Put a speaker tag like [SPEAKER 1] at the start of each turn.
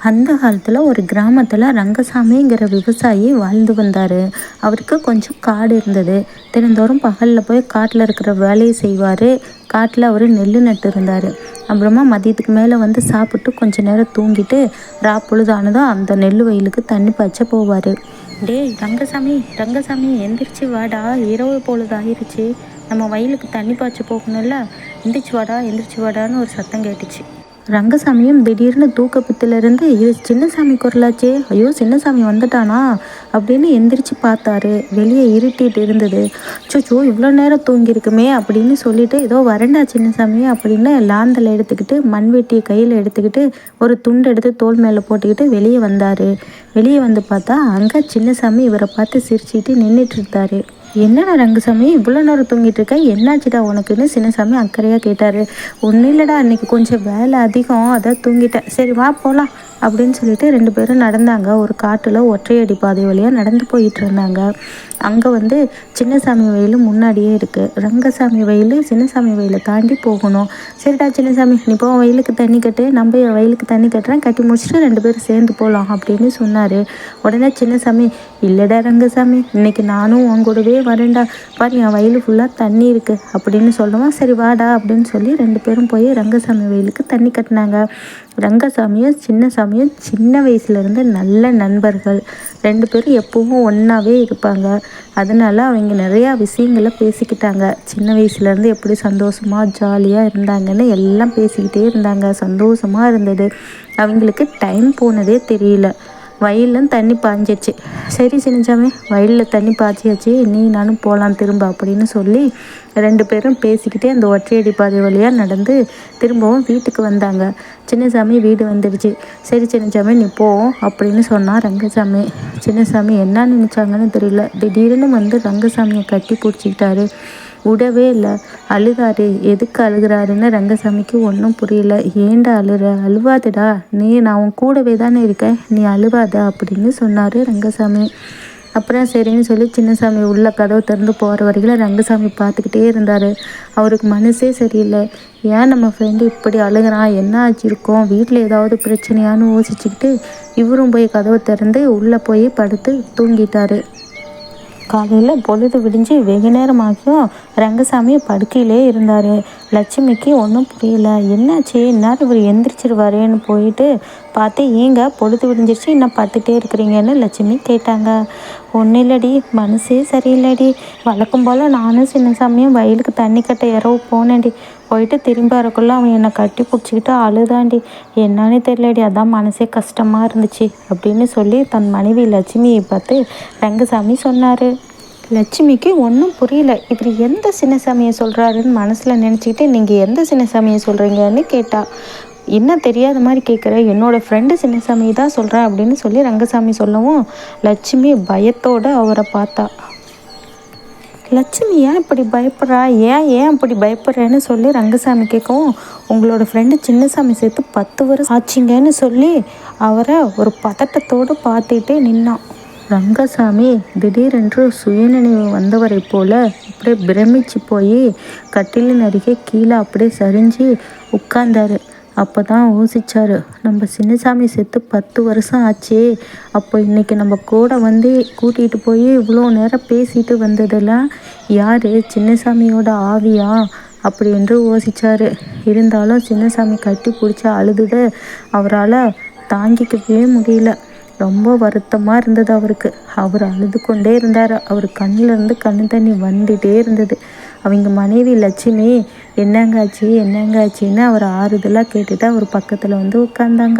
[SPEAKER 1] அந்த காலத்தில் ஒரு கிராமத்தில் ரங்கசாமிங்கிற விவசாயி வாழ்ந்து வந்தார். அவருக்கு கொஞ்சம் காடு இருந்தது. தினந்தோறும் பகலில் போய் காட்டில் இருக்கிற வேலையை செய்வார். காட்டில் அவர் நெல் நட்டு இருந்தார். அப்புறமா மதியத்துக்கு மேலே வந்து சாப்பிட்டு கொஞ்ச நேரம் தூங்கிட்டு பொழுதானதும் அந்த நெல் வயலுக்கு தண்ணி பாய்ச்ச போவார். டேய் ரங்கசாமி, ரங்கசாமி எந்திரிச்சு வாடா, இரவு பொழுது ஆயிடுச்சு, நம்ம வயலுக்கு தண்ணி பாய்ச்ச போகணும்ல, எந்திரிச்சு வாடா எந்திரிச்சு வாடான்னு ஒரு சத்தம் கேட்டுச்சு. ரங்கசாமியும் திடீர்னு தூக்கத்திலிருந்து இது சின்னசாமி குரலாச்சே, ஐயோ சின்னசாமி வந்துட்டானா அப்படின்னு எந்திரிச்சு பார்த்தாரு. வெளியே இருட்டிட்டு இருந்தது. சோ இவ்வளோ நேரம் தூங்கியிருக்குமே அப்படின்னு சொல்லிட்டு ஏதோ வரண்டா சின்னசாமி அப்படின்னு லாந்தலை எடுத்துக்கிட்டு மண்வெட்டியை கையில் எடுத்துக்கிட்டு ஒரு துண்டு எடுத்து தோல் மேலே போட்டுக்கிட்டு வெளியே வந்தார். வெளியே வந்து பார்த்தா அங்கே சின்னசாமி இவரை பார்த்து சிரிச்சுட்டு நின்றுட்டு இருந்தாரு. என்னடா ரங்கசாமி இவ்வளோ நேரம் தூங்கிட்டு இருக்க, என்னாச்சுடா உனக்குன்னு சின்னசாமி அக்கறையாக கேட்டார். ஒன்றும் இல்லைடா, அன்றைக்கி கொஞ்சம் வேலை அதிகம், அதான் தூங்கிட்டேன், சரி வா போகலாம் அப்படின்னு சொல்லிட்டு 2 பேரும் நடந்தாங்க. ஒரு காட்டில் ஒற்றையடி பாதை வழியாக நடந்து போயிட்டு இருந்தாங்க. அங்கே வந்து சின்னசாமி வயல் முன்னாடியே இருக்குது. ரங்கசாமி வயல் சின்னசாமி வயலை தாண்டி போகணும். சரிடா சின்னசாமி, நீ போ வயலுக்கு தண்ணி கட்டு, நம்ம வயலுக்கு தண்ணி கட்டுறேன், கட்டி முடிச்சுட்டு 2 பேரும் சேர்ந்து போகலாம் அப்படின்னு சொன்னார். உடனே சின்னசாமி, இல்லைடா ரங்கசாமி, இன்னைக்கு நானும் உன் கூடவே வரேன்டா, பாரு என் வயலு ஃபுல்லாக தண்ணி இருக்குது அப்படின்னு சொல்லுவோம். சரி வாடா அப்படின்னு சொல்லி 2 பேரும் போய் ரங்கசாமி வயலுக்கு தண்ணி கட்டினாங்க. ரங்கசாமியும் சின்னசாமியும் சின்ன வயசுலேருந்து நல்ல நண்பர்கள். 2 பேரும் எப்பவும் ஒன்றாவே இருப்பாங்க. அதனால அவங்க நிறையா விஷயங்களை பேசிக்கிட்டாங்க. சின்ன வயசுலேருந்து எப்படி சந்தோஷமாக ஜாலியாக இருந்தாங்கன்னு எல்லாம் பேசிக்கிட்டே இருந்தாங்க. சந்தோஷமாக இருந்தது. அவங்களுக்கு டைம் போனதே தெரியல. வயலில் தண்ணி பாய்ஞ்சிச்சு. சரி சின்னசாமி, வயலில் தண்ணி பாய்ச்சியாச்சு, நீ நானும் போகலாம் திரும்ப அப்படின்னு சொல்லி 2 பேரும் பேசிக்கிட்டே அந்த ஒற்றையடி பாதை வழியாக நடந்து திரும்பவும் வீட்டுக்கு வந்தாங்க. சின்னசாமி வீடு வந்துடுச்சு. சரி சின்னசாமி நீ போ அப்படின்னு சொன்னான் ரங்கசாமி. சின்னசாமி என்ன நினச்சாங்கன்னு தெரியல, திடீர்னு வந்து ரங்கசாமியை கட்டி பிடிச்சிக்கிட்டாரு. விடவே இல்லை, அழுதாரு. எதுக்கு அழுகிறாருன்னு ரங்கசாமிக்கு ஒன்றும் புரியல. ஏண்டா அழுவாதடா, நான் உன் கூடவே தானே இருக்கேன், நீ அழுவாத அப்படின்னு சொன்னார் ரங்கசாமி. அப்புறம் சரின்னு சொல்லி சின்னசாமி உள்ள கதவு திறந்து போகிற வரைக்கும் ரங்கசாமி பார்த்துக்கிட்டே இருந்தார். அவருக்கு மனசே சரியில்லை. ஏன் நம்ம ஃப்ரெண்டு இப்படி அழுகிறான், என்ன ஆச்சிருக்கோம், வீட்டில் ஏதாவது பிரச்சனையான்னு யோசிச்சுக்கிட்டு இவரும் போய் கதவை திறந்து உள்ளே போய் படுத்து தூங்கிட்டாரு. காலையில் பொழுது விடிஞ்சு வெகு நேரமாகியும் ரங்கசாமி படுக்கையிலே இருந்தார். லட்சுமிக்கு ஒன்றும் புரியல. என்னாச்சு, இந்நேரம் இவர் எந்திரிச்சிருவாரேன்னு போயிட்டு பார்த்து, ஏங்க பொழுது விடிஞ்சிருச்சு இன்னும் படுத்துகிட்டே இருக்கிறீங்கன்னு லட்சுமி கேட்டாங்க. ஒன்றும் இல்லடி, மனசே சரியில்லைடி, வழக்கம் போல் நானும் சின்னசாமியும் வயலுக்கு தண்ணி கட்ட இரவு போனேன்டி, போயிட்டு திரும்பி வரக்குள்ளே அவன் என்னை கட்டி பிடிச்சிக்கிட்டு அழுதாண்டி, என்னன்னு தெரியலடி, அதான் மனசே கஷ்டமாக இருந்துச்சு அப்படின்னு சொல்லி தன் மனைவி லட்சுமியை பார்த்து ரங்கசாமி சொன்னார். லட்சுமிக்கு ஒன்றும் புரியல. இவர் எந்த சின்னசாமியை சொல்கிறாருன்னு மனசில் நினச்சிக்கிட்டு, நீங்கள் எந்த சின்னசாமியை சொல்கிறீங்கன்னு கேட்டா. என்ன தெரியாத மாதிரி கேட்குற, என்னோடய ஃப்ரெண்டு சின்னசாமி தான் சொல்கிறேன் அப்படின்னு சொல்லி ரங்கசாமி சொல்லவும் லட்சுமி பயத்தோடு அவரை பார்த்தா. லட்சுமி ஏன் இப்படி பயப்படுறா, ஏன் இப்படி பயப்படுறேன்னு சொல்லி ரங்கசாமி கேட்கவும், உங்களோட ஃப்ரெண்டு சின்னசாமி சேர்த்து 10 வருஷம் ஆச்சுங்கன்னு சொல்லி அவரை ஒரு பதட்டத்தோடு பார்த்துட்டே நின்னான். ரங்கசாமி திடீரென்று சுயநினைவு வந்தவரை போல அப்படியே பிரமிச்சு போய் கட்டிலின் அருகே கீழே அப்படியே சரிஞ்சு உட்கார்ந்தாரு. அப்போ தான் யோசிச்சாரு, நம்ம சின்னசாமி செத்து 10 வருஷம் ஆச்சே, அப்போ இன்னைக்கு நம்ம கூட வந்து கூட்டிகிட்டு போய் இவ்வளோ நேரம் பேசிட்டு வந்ததெல்லாம் யார், சின்னசாமியோட ஆவியா அப்படி என்று யோசிச்சாரு. இருந்தாலும் சின்னசாமி கட்டி பிடிச்சி அழுதுத அவரால் தாங்கிக்கவே முடியல. ரொம்ப வருத்தமாக இருந்தது அவருக்கு. அவர் அழுது கொண்டே இருந்தார். அவர் கண்ணிலேருந்து கண்ணு தண்ணி வந்துகிட்டே இருந்தது. அவங்க மனைவி லட்சுமி என்னங்காச்சு என்னங்காச்சின்னு அவர் ஆறுதலாக கேட்டுட்டு அவர் பக்கத்தில் வந்து உட்காந்தாங்க.